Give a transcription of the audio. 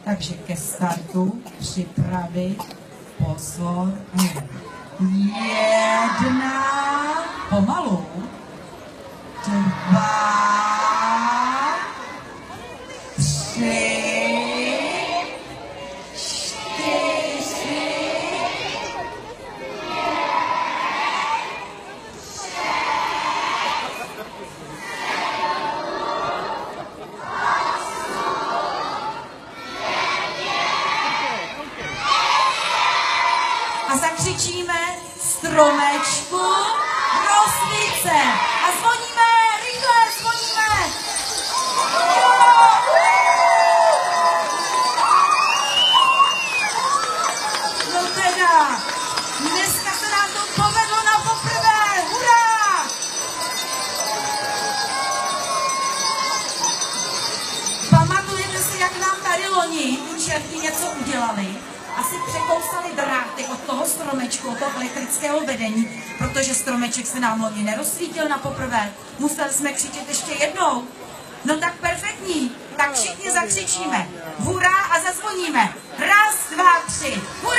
Takže ke startu připravit pozor. 1, pomalu, 2, 3, 4, 5. A zakřičíme stromečku, rozsvít se a zvoníme, rychle zvoníme. No teda, dneska se nám to povedlo na poprvé, hurá! Pamatujete si, jak nám tady loni tu čerti něco udělali? Asi překousali dráty od toho stromečku, od toho elektrického vedení, protože stromeček se nám loni nerozsvítil na poprvé. Museli jsme křičet ještě jednou. No tak perfektní, tak všichni zakřičíme. Hurá a zazvoníme. 1, 2, 3. Hurá!